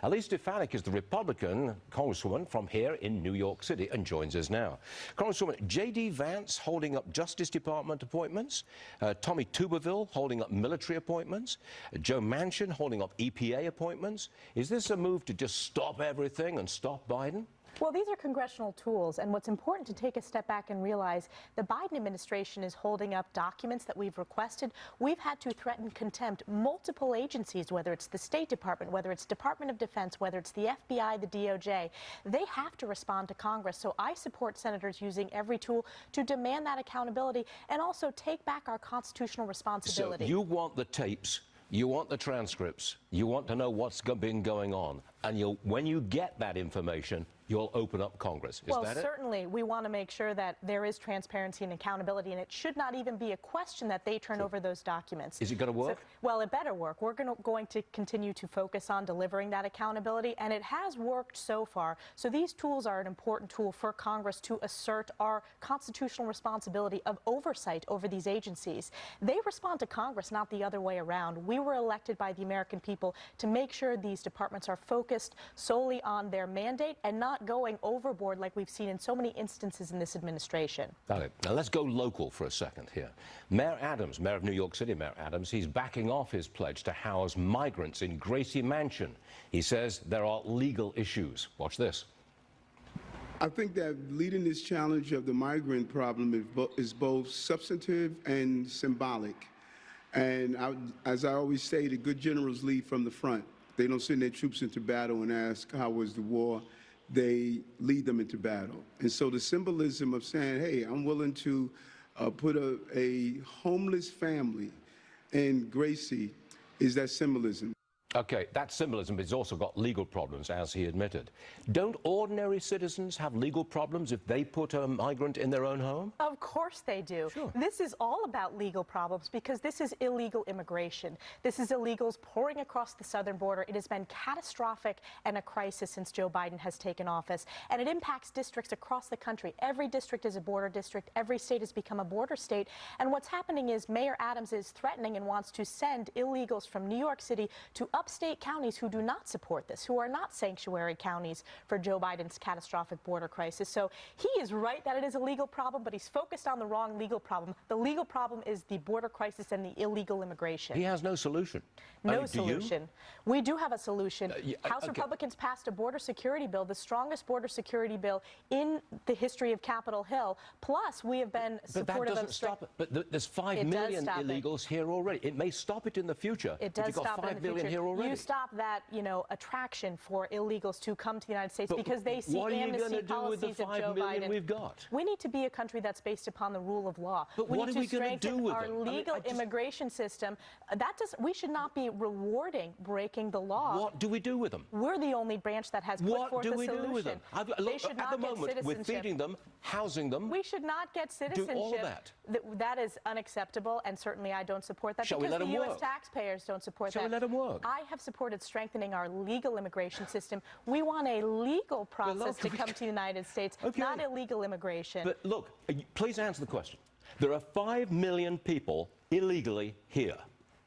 Elise is the Republican Congresswoman from here in New York City and joins us now. Congresswoman, J.D. Vance holding up Justice Department appointments, Tommy Tuberville holding up military appointments, Joe Manchin holding up EPA appointments. Is this a move to just stop everything and stop Biden? Well, these are congressional tools, and what's important to take a step back and realize the Biden administration is holding up documents that we've requested. We've had to threaten contempt multiple agencies, whether it's the State Department, whether it's Department of Defense, whether it's the FBI, the DOJ. They have to respond to Congress. So I support senators using every tool to demand that accountability and also take back our constitutional responsibility. So you want the tapes, you want the transcripts, you want to know what's been going on, and when you get that information, you'll open up Congress. Is that it? Well, certainly. We want to make sure that there is transparency and accountability, and it should not even be a question that they turn over those documents. Is it going to work? Well, it better work. We're going to continue to focus on delivering that accountability, and it has worked so far. So these tools are an important tool for Congress to assert our constitutional responsibility of oversight over these agencies. They respond to Congress, not the other way around. We were elected by the American people to make sure these departments are focused solely on their mandate and not going overboard like we've seen in so many instances in this administration. Got it. Now let's go local for a second here. Mayor Adams, Mayor of New York City, Mayor Adams, he's backing off his pledge to house migrants in Gracie Mansion. He says there are legal issues. Watch this. I think that leading this challenge of the migrant problem is both substantive and symbolic. And as I always say, the good generals lead from the front. They don't send their troops into battle and ask, how was the war? They lead them into battle. And so the symbolism of saying, hey, I'm willing to put a homeless family in Gracie is that symbolism. Okay, that symbolism has also got legal problems, as he admitted. Don't ordinary citizens have legal problems if they put a migrant in their own home? Of course they do. Sure. This is all about legal problems because this is illegal immigration. This is illegals pouring across the southern border. It has been catastrophic and a crisis since Joe Biden has taken office, and it impacts districts across the country. Every district is a border district. Every state has become a border state, and what's happening is Mayor Adams is threatening and wants to send illegals from New York City to upstate counties who do not support this, who are not sanctuary counties for Joe Biden's catastrophic border crisis. So he is right that it is a legal problem, but he's focused on the wrong legal problem. The legal problem is the border crisis and the illegal immigration. He has no solution. No solution. We do have a solution. House Republicans passed a border security bill, the strongest border security bill in the history of Capitol Hill. Plus, we have been supportive of... But that doesn't stop it. But there's 5 million illegals here already. It may stop it in the future. It does stop it in the future. You've got 5 million here already. You stop that, attraction for illegals to come to the United States because they see amnesty policies of Joe Biden. We've got? We need to be a country that's based upon the rule of law. But what are we going to do with our legal immigration system. We should not be rewarding breaking the law. What do we do with them? We're the only branch that has put forth a solution. What do we do with them? They should not get citizenship. We're feeding them, housing them. We should not get citizenship. Do all of that. That is unacceptable, and certainly I don't support that. Shall we let them work? Because the U.S. taxpayers don't support that. Shall we let them work? I have supported strengthening our legal immigration system. We want a legal process to come to the United States, not illegal immigration. But look, please answer the question. There are 5 million people illegally here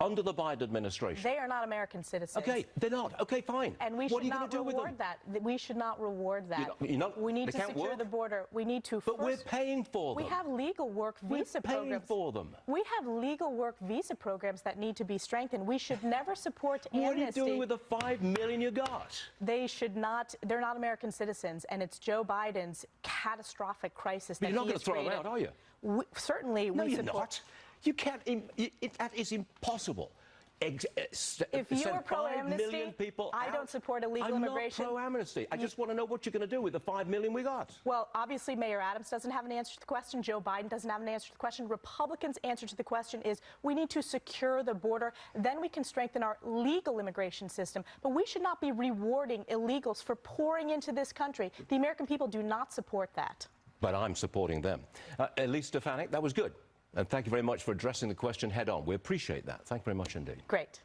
under the Biden administration. They are not American citizens. Okay, they're not. Okay, fine. And we should not reward that. We should not reward that. We need to secure the border. We need to But we're paying for them. We have legal work visa programs. We're paying for them. We have legal work visa programs that need to be strengthened. We should never support amnesty. What are you doing with the 5 million you got? They should not. They're not American citizens, and it's Joe Biden's catastrophic crisis that he has created. But you're not going to throw them out, are you? Certainly, no, you're not. You can't. That is impossible. If you are pro-amnesty, I don't support illegal immigration. I'm not pro-amnesty. I just want to know what you're going to do with the 5 million we got. Well, obviously, Mayor Adams doesn't have an answer to the question. Joe Biden doesn't have an answer to the question. Republicans' answer to the question is we need to secure the border. Then we can strengthen our legal immigration system. But we should not be rewarding illegals for pouring into this country. The American people do not support that. But I'm supporting them. Elise, that was good. And thank you very much for addressing the question head on. We appreciate that. Thank you very much indeed. Great.